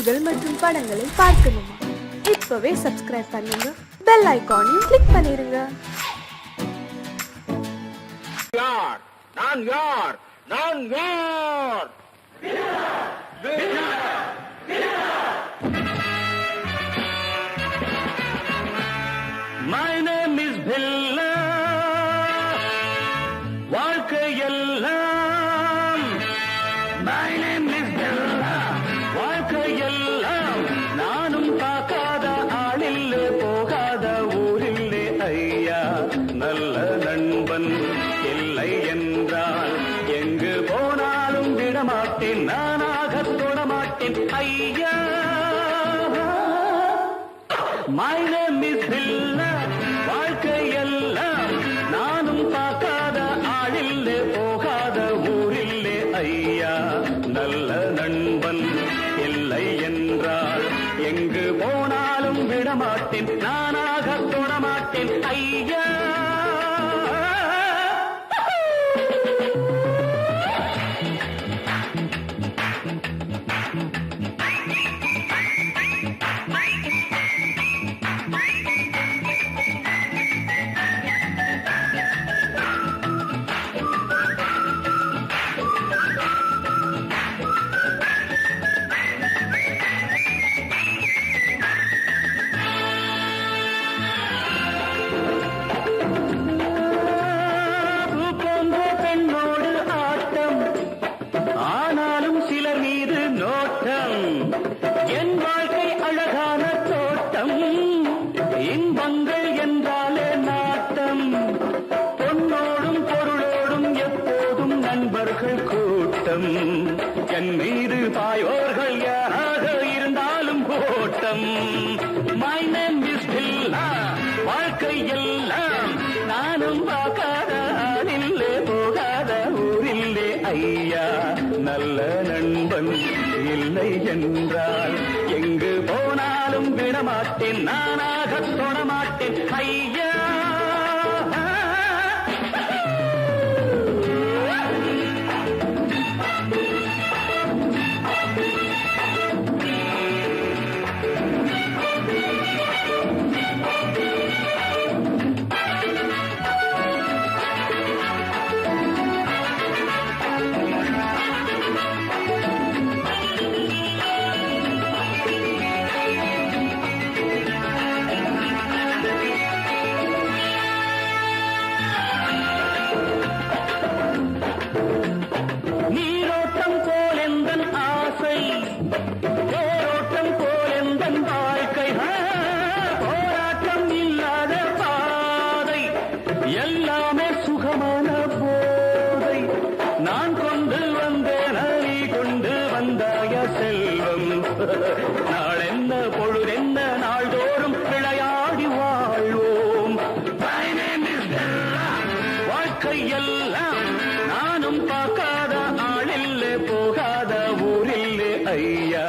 பாடல்கள் மற்றும் படங்களை பார்க்கணுமா? இப்பவே சப்ஸ்கிரைப் பண்ணுங்க, பெல் ஐகானையும் கிளிக் பண்ணிருங்க. யார் நான் யார் நான் யார்? My name is Billa. வாழ்க்கையெல்லாம் My name is Billa. வாழ்க்கையெல்லாம் நானும் பார்க்காத ஆளில்லே, போகாத ஊரில்லே ஐயா. நல்ல நண்பன் இல்லை என்றால் எங்கு போனாலும் விடமாட்டேன், நானாக தொடமாட்டேன் ஐயா. My name is Billa. வாழ்க்கையெல்லாம் நானும் பார்க்காத ஆளில்லே, போகாத ஊரில்லே ஐயா. நல்ல நண்பன் இல்லை என்றால் எங்கு போனாலும் விடமாட்டேன், நானாக தொடமாட்டேன் ஐயா. என் வாழ்க்கை அழகான தோட்டம், இன்பங்கள் என்றாலே நாட்டம். பொன்னோடும் பொருளோடும் எப்போதும் நண்பர்கள் கூட்டம். என் மீது பாயோர்கள் யாராக இருந்தாலும் கோட்டம். My name is Billa. வாழ்க்கை எல்லாம் நானும் பார்க்காத ஆளில்லே, போகாத ஊரில்லே ஐயா. நல்ல நண்பன் இல்லை என்றால் எங்கு போனாலும் விடமாட்டேன், நானாக தொடமாட்டேன் ஐயா. நீரோட்டம் போல் எந்தன் ஆசை, போரோட்டம் போல் எந்தன் வாழ்க்கை. போராட்டம் இல்லாத பாதை, எல்லாமே சுகமான போதை. நான் கொண்டு வந்தேன், நீ கொண்டு வந்தாய செல்வம். நாளென்ன பொழுதென்ன நாள்தோறும் விளையாடி வாழ்வோம். My name is Billa. வாழ்க்கையெல்லாம் நானும் பார்க்காத ஆளில்லே, போகாத ஊரில்லே ஐயா.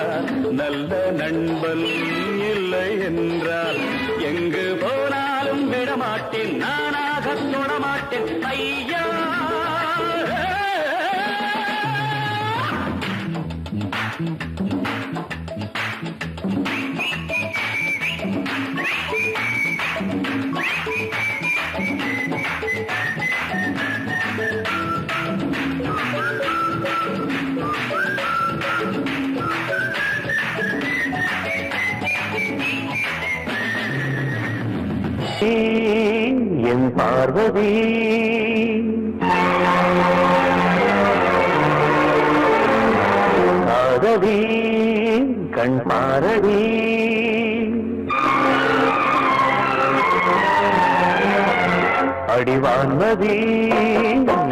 நல்ல நண்பன் இல்லை என்றால் எங்கு போனாலும் விடமாட்டேன், நானாக தொடமாட்டேன் ஐயா. என் பார்வதி ஆதவி கண் பாரடி. அடிவான்மதி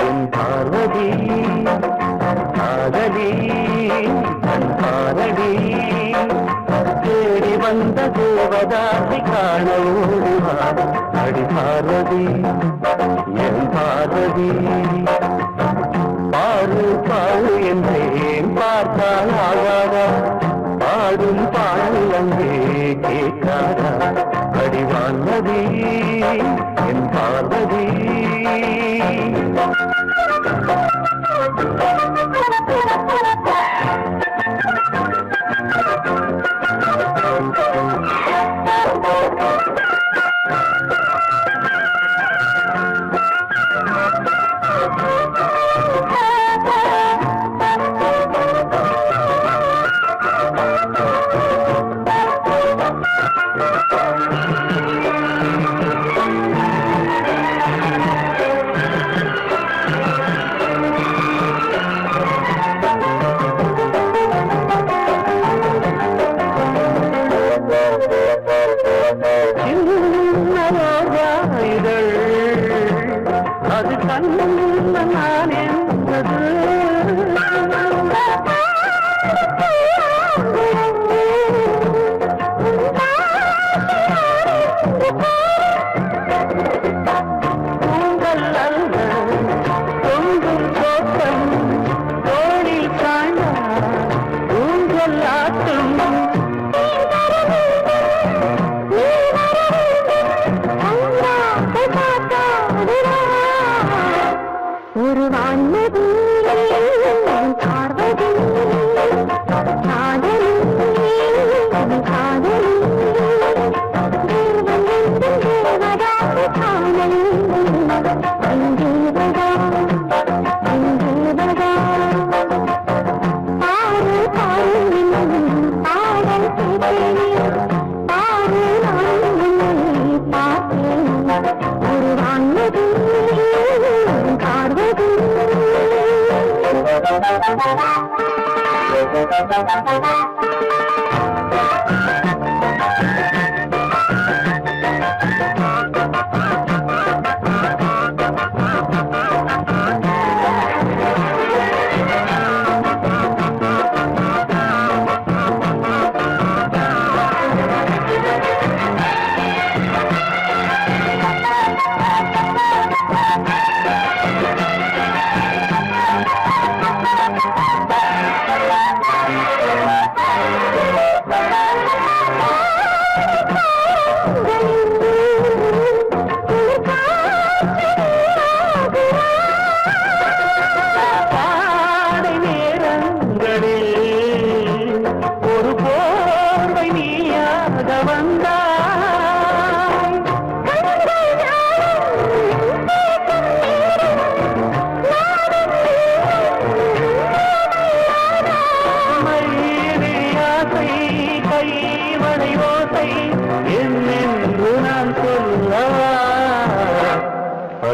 என் பார்வதி ஆதவி கண் பாரடி. தேடி வந்த தேவதாசி காண ஓடுவார். அடி பார்வதி என் பார்வதி. பாரு பாரு என்றேன், பார்த்தால் ஆகாதா? பாடும் பாடல் அங்கே கேட்காதா? அடிவான்மதி என் பார்வதி.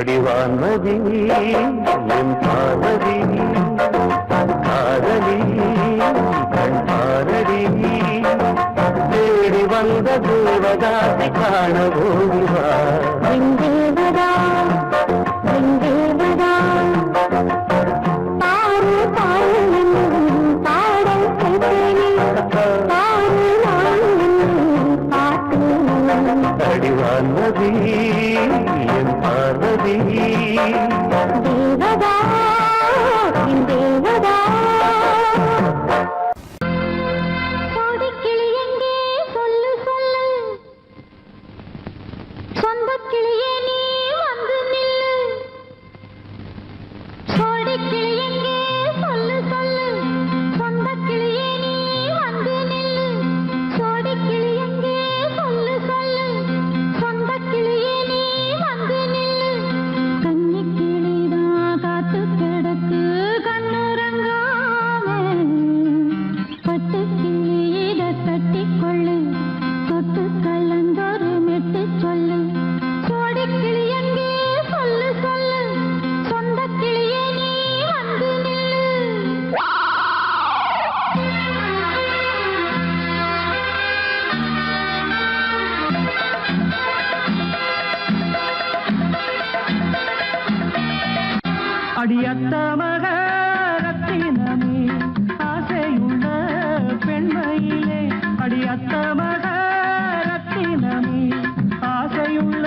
அடிவான்மதி என் பார்வதி காதலி கண் பாரடி தேடி வந்த தேவதாசி காண போவா வெங்கேவதா வெங்கேவதா பாரு பாரு பாடல் கேட்டேனே பாரு நான் பாட்டு அடிவான்மதி என் பார்வதி தேவதா என் தேவதா கோடிக்கிளி எங்கே சொல்லு சொல்லு சொந்தக் கிளியே நீ வந்து நில்லு கோடிக்கிளி எங்கே சொல்லு சொல்லு சொந்தக் கிளியே நீ வந்து நில்லு கோடிக்கிளி எங்கே சொல்லு சொல்லு சொந்தக் கிளியே நீ வந்து நில்லு கன்னி கிளிதான் காத்து கிடக்கு கண்ணுறங்காம பட்டு கிளி இத தட்டிக்கொள்ளு தொட்டு கலந்தொரு மெட்டு சொல்லு கோடி கிளி எங்கே சொல்லு சொல்லு சொந்த கிளியே நீ வந்து நில்லு அடியத்த மகரத்தினமே ஆசையுள்ள பெண்மையிலே அடியத்த மகரத்தினமே ஆசையுள்ள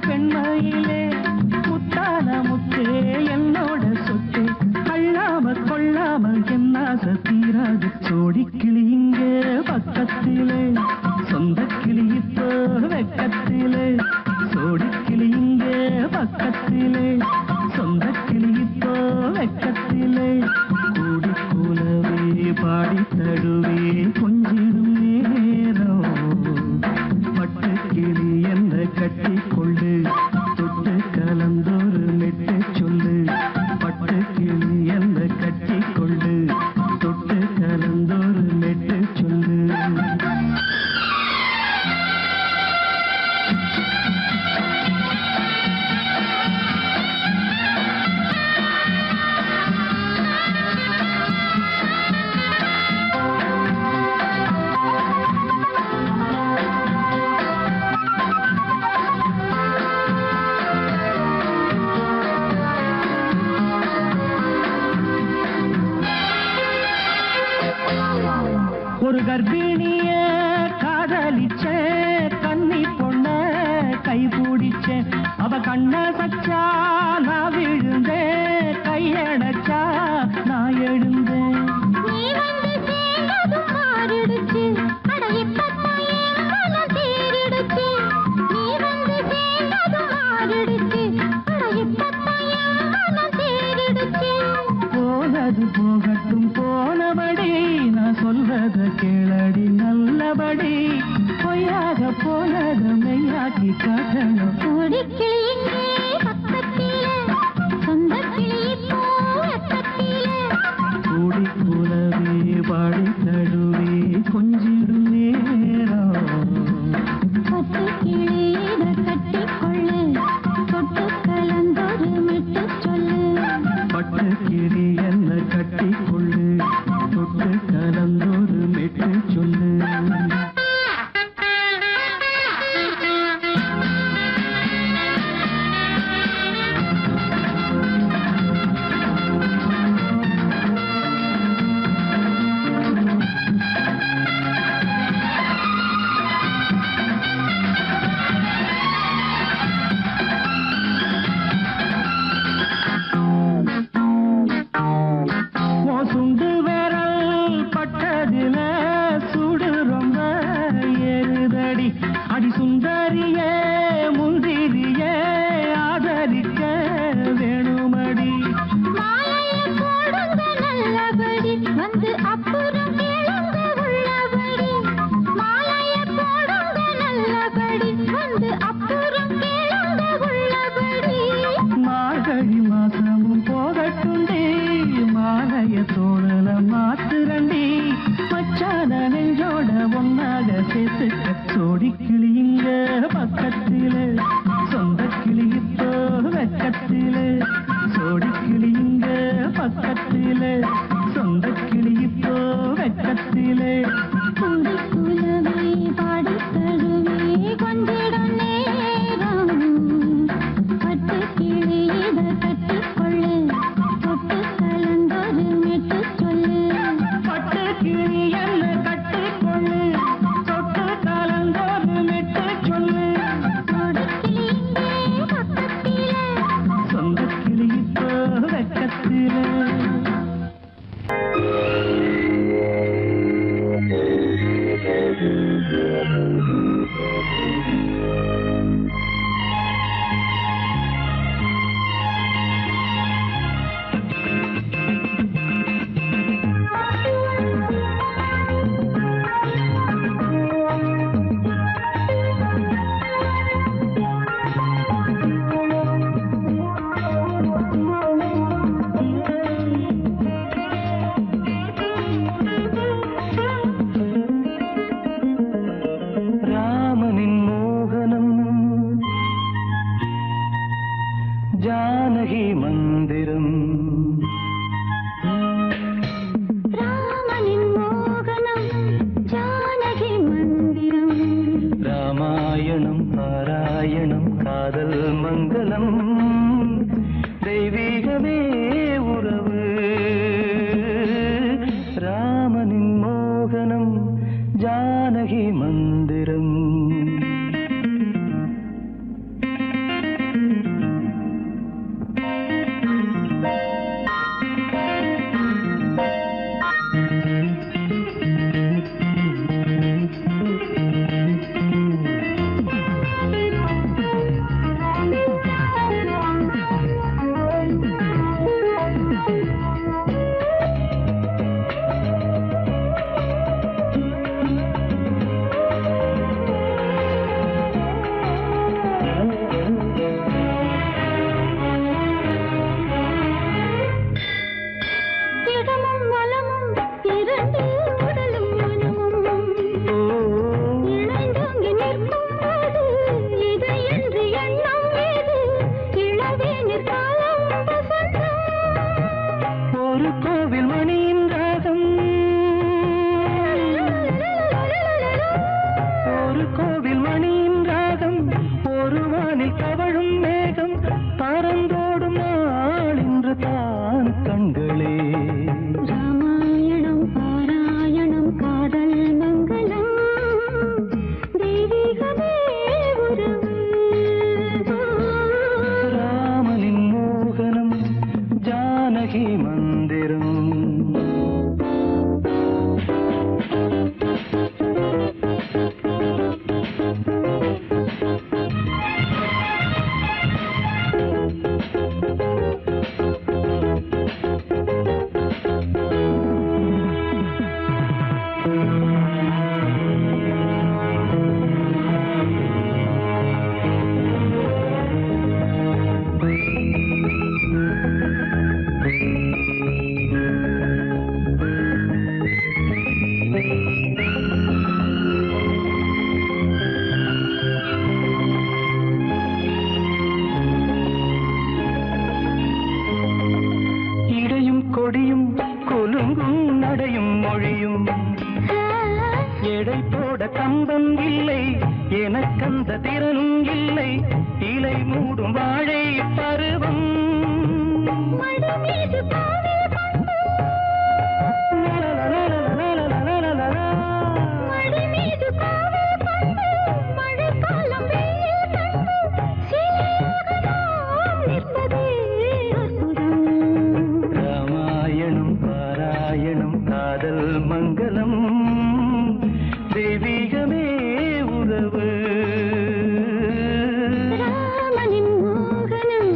பெண்மையிலே முத்தான முத்தே என்னோட சொத்து அள்ளாம கொள்ளாம என்ன தீராது சோடி கிளி இங்கே பக்கத்திலே சொந்த கிளி இப்போ வெக்கத்திலே சோடி கிளி இங்கே பக்கத்திலே சொந்த கிளி இப்போ வெக்கத்திலே கூடி கூலவே பாடி தடுவே கொஞ்சிடும் நேரம் பட்டு கிளி என்ன கட்டி கொண்டு தொட்டு கலந்தொரு மெட்டு சொல்லு பட்டு கிளி என்ன கட்டி கொண்டு தொட்டு கலந்தொரு மெட்டு சொல்லு ஒரு கர்ப்பிணிய காதலிச்ச கன்னி பொண்ண கை பிடிச்ச அவ கண்ண சச்சா நான் விழுந்தேன் கையடைச்சா நான் எழுந்தேன் நீ வந்து சேர்ந்ததும் மாறிடுச்சு அட இப்பத்தான் என் மனம் தேறிடுச்சு நீ வந்து சேர்ந்ததும் மாறிடுச்சு அட இப்பத்தான் என் மனம் தேறிடுச்சு போனது போகட்டும் போனபடி நான் சொல்றத கேளடி நல்லபடி பொய்யாக போனது மெய்யாக்கி காட்டணும் கோடி கிளி இங்கே பக்கத்திலே சொந்த கிளி இப்போ வெக்கத்திலே கூடி கூலவே பாடி தடுவே கொஞ்சிடும் நேரம் பட்டு கிளி இத கட்டிக்கொள்ளு தொட்டு கலந்தொரு மெட்டு சொல்லு பட்டு கிளி என்ன கட்டி கொள்ளு தொட்டு கலந்தொரு மெட்டு சொல்லு சுண்டு விரல் பட்டதில சுடு ரொம்ப ஏறுதடி அடி சுந்தரியே முந்திரியே ஆதரிக்க வேணுமடி மாலைய போடுங்க நல்லபடி வந்து அப்புறம் கேளுங்க உள்ளபடி மாலைய போடுங்க நல்லபடி வந்து அப்புறம் கேளுங்க உள்ளபடி மார்கழி மாசமும் போகட்டுண்டி மாலைய தோழல மாத்துரண்டி மச்சான நெஞ்சோட ஒன்னாக சேர்த்துக்க சோடி கிளிங்க பக்கத்திலே சொந்த கிளி இப்போ வெக்க ராமனின் மோகனம் ஜானகி மந்திரம் ராமனின் மோகனம் ஜானகி மந்திரம் ராமாயணம் பாராயணம் காதல் மங்களம் தெய்வீகமே உறவு ராமனின் மோகனம் ஜானகி மந்திரம் இடமும் வலமும் இரண்டு உடலும் மனமும் இணைந்தோங்கி நிற்கும் போது இதை என்று எண்ணம் ஏது இளவேனிற் காலம் வசந்தம் ஒரு கோவில் மணியின் ராகம் ஒரு கோவில் மணியின் ராகம் ஒரு வானில் தவழும் மேகம் பறந்தோடும் நாள் இன்று தான் கண்களே ராமாயணம் பாராயணம் காதல் மங்களம் தெய்வீகமே உறவு ராமனின் மோகனம் ஜானகி மந்திரம் இடையும் கொடியும் கொலுங்கும் நடையும் மொழியும் எடை போட கம்பம் இல்லை எனக்கந்த திறனும் இல்லை இலை மூடும் வாழை பருவம் மடி மீது காதல் கொண்டு மடி மீது காதல் கொண்டு மழைக்காலம் வெயில் கண்டு சிலையாக நாம் நிற்பதே அற்புதம் ராமாயணம் பாராயணம் காதல் மங்களம் தெய்வீகமே உறவு ராமனின் மோகனம்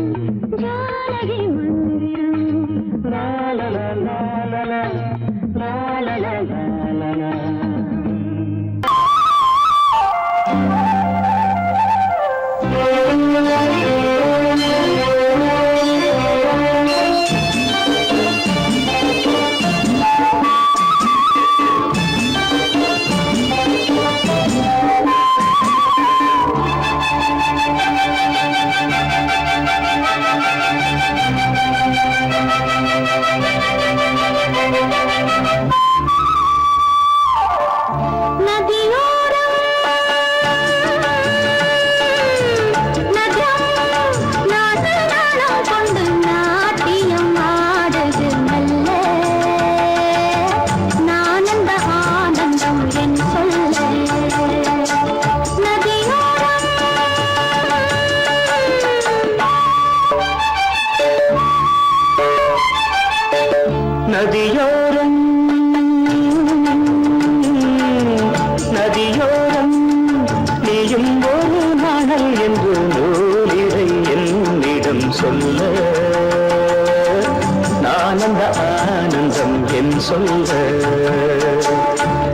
சொல்ல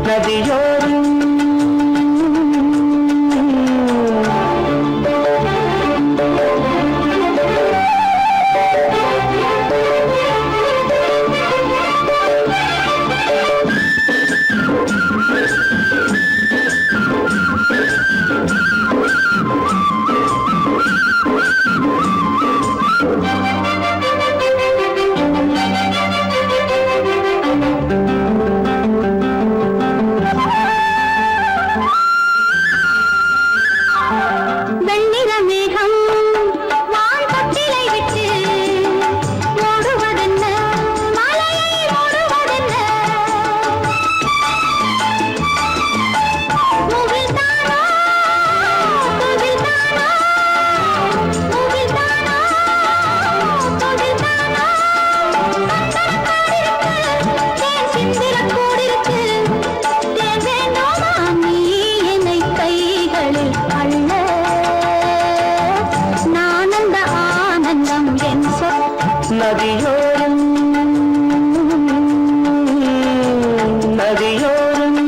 நதியோரம் வெண்ணிற மேகம் வான் தொட்டிலை விட்டு ஓடுவதென்ன மலையை ஓடுவதென்ன முகில்தானோ முகில்தானோ முகில்தானோ முகில்தானோ தேன் சிந்திர கூடிருக்கு தேன் வேண்டுமா நீ என்னை கைகளில் அள்ள நான் அந்த ஆனந்தம் என் சொல் நதியோரம் நதியோரம்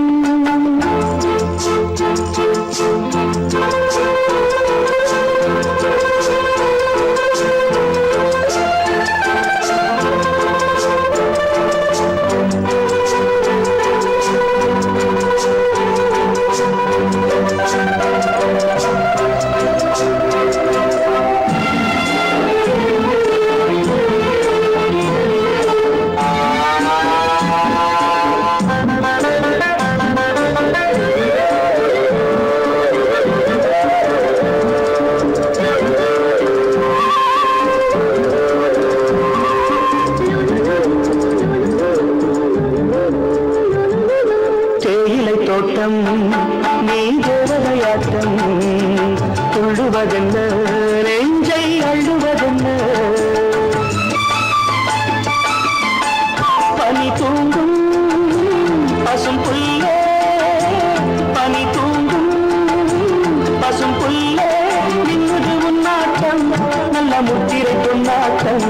தேயிலை தோட்டம் நீ தேவதையாட்டம் துள்ளுவதென்ன நெஞ்சை அள்ளுவதென்ன பனி தூங்கும் பசும் புல்லே பனி தூங்கும் பசும் புல்லே நின்னுது உன்னாட்டம் நல்ல முத்திரை பொன்னாட்டம்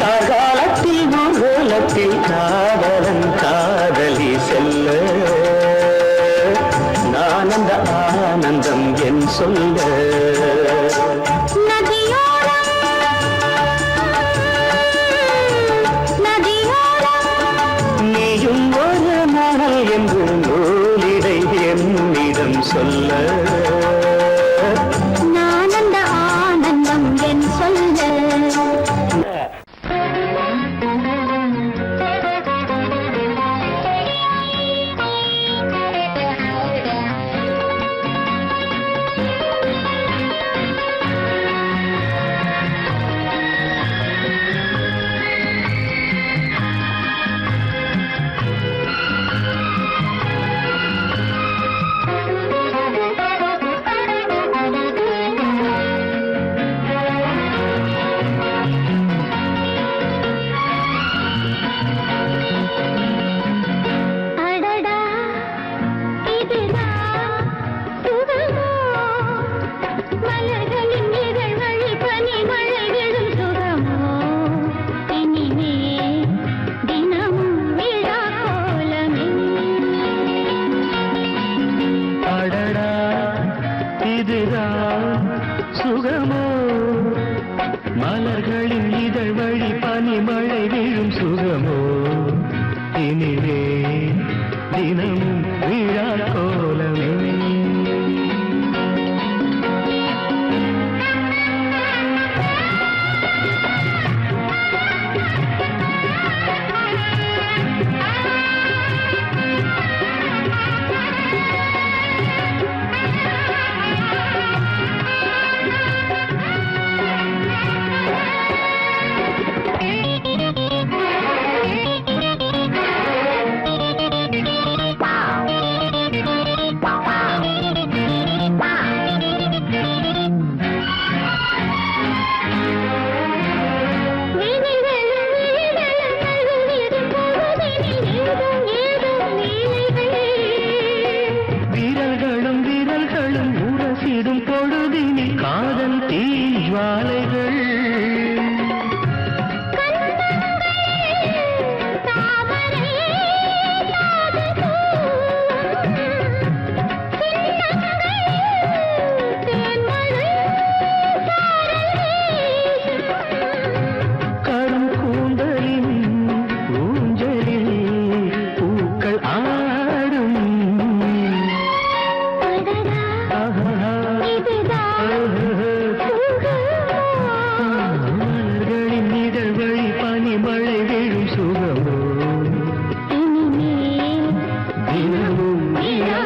காகாலத்தில் ஊர்வலத்தில் காதலன் காதலி செல்ல நான் அந்த ஆனந்தம் என் சொல்ல நதியோரம் நதியோரம் நீயும் ஒரு மணல் என்று நூலிடை என்னிடம் சொல்ல நான் அந்த ஆனந்தம் என் சொல்ல அடடா இதுதான் சுகமோ மலர்களின் இதழ் வழி பனி மழை விழும் சுகமோ இனிமே தினமும் விழா கோலமே அடடா இதுதான் சுகமோ மலர்களின் இதழ் வழி பனிமழை விழும் சுகமோ இனிவே தினமும் விழா கோலமே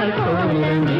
விழா கோலமே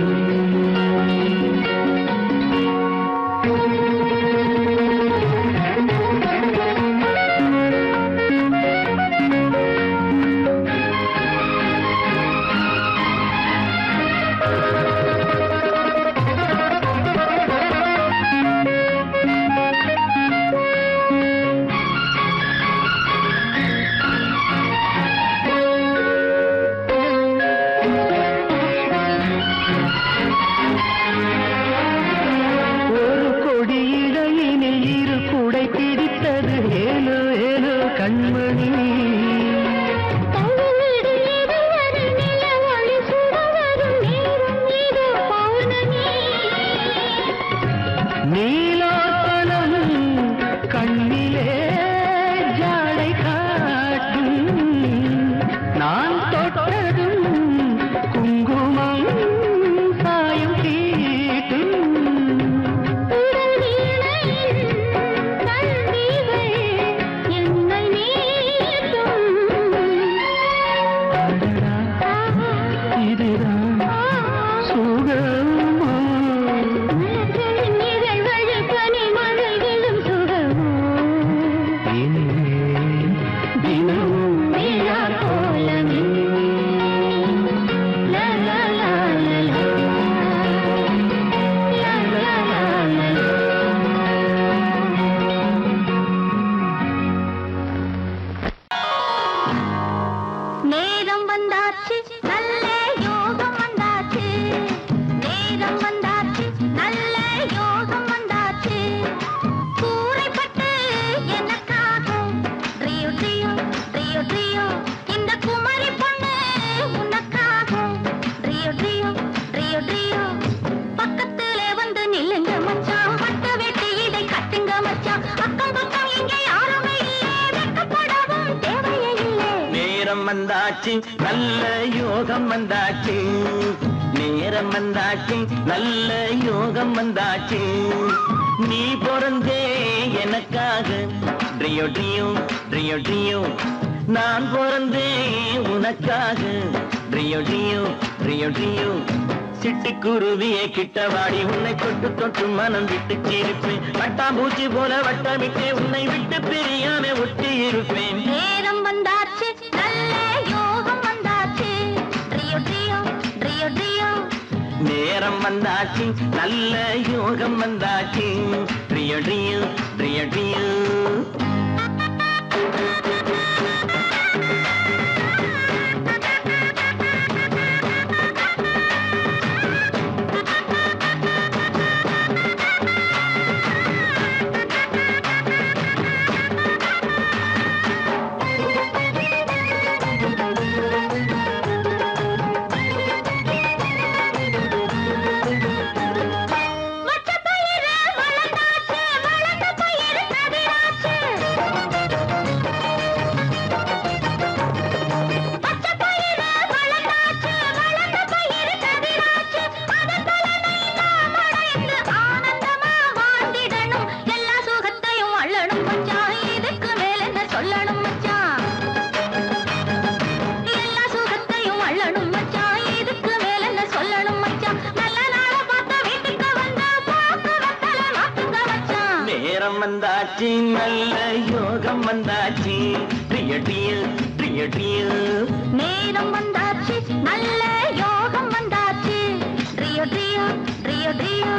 வந்தாச்சு நல்ல யோகம் வந்தாச்சு நேரம் வந்தாச்சு நல்ல யோகம் வந்தாச்சு நீ பிறந்தே எனக்காக ட்ரியோ ட்ரியோ ட்ரியோ ட்ரியோ நான் பிறந்தே உனக்காக ட்ரியோ ட்ரியோ ட்ரியோ ட்ரியோ சிட்டுக்குருவியை கிட்ட வாடி உன்னை தொட்டு தொட்டு மனம் விட்டு சிரிப்பேன் பட்டாம்பூச்சி போல வட்டமிட்டே உன்னை விட்டு பிரியாம ஒட்டி இருப்பேன் நேரம் வந்தாச்சு நல்ல யோகம் வந்தாச்சு ட்ரியோ ட்ரியோ ட்ரியோ ட்ரியோ நேரம் வந்தாச்சு நல்ல யோகம் வந்தாச்சு ட்ரியோ ட்ரியோ ட்ரியோ ட்ரியோ வந்தாச்சு நல்ல யோகம் வந்தாச்சு ட்ரியோ ட்ரியோ ட்ரியோ ட்ரியோ நேரம் வந்தாச்சு நல்ல யோகம் வந்தாச்சு ட்ரியோ ட்ரியோ ட்ரியோ ட்ரியோ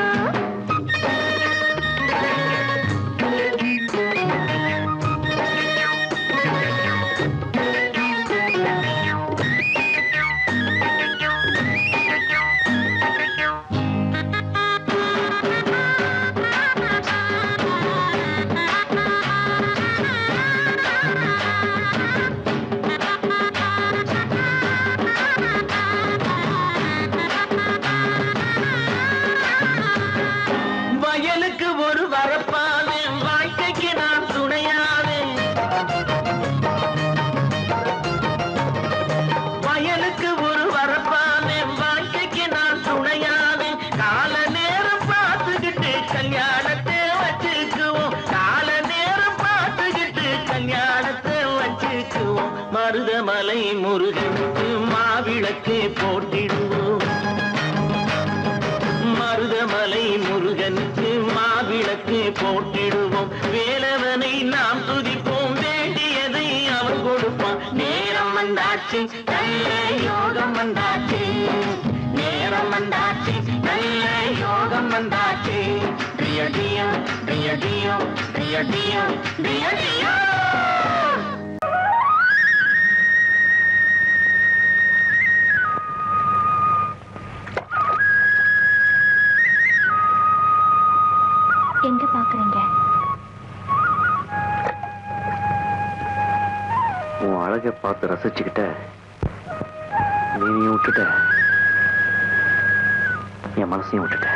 மருதமலை முருகனுக்கு மாவிளக்கே போட்டிடுவோம் போட்டிடுவோம் வேலவனை நாம் துதிப்போம் வேண்டியதை அவன் கொடுப்பான் நேரம் வந்தாச்சு நல்ல யோகம் வந்தாச்சு நேரம் வந்தாச்சு நல்ல யோகம் வந்தாச்சு ரியடியோ ரியடியோ ரியடியோ ரியடியோ எங்க பாக்குறீங்க? உன் அழகை பார்த்து ரசிச்சுக்கிட்ட நீ விட்டுட்ட என் மனசையும் விட்டுட்ட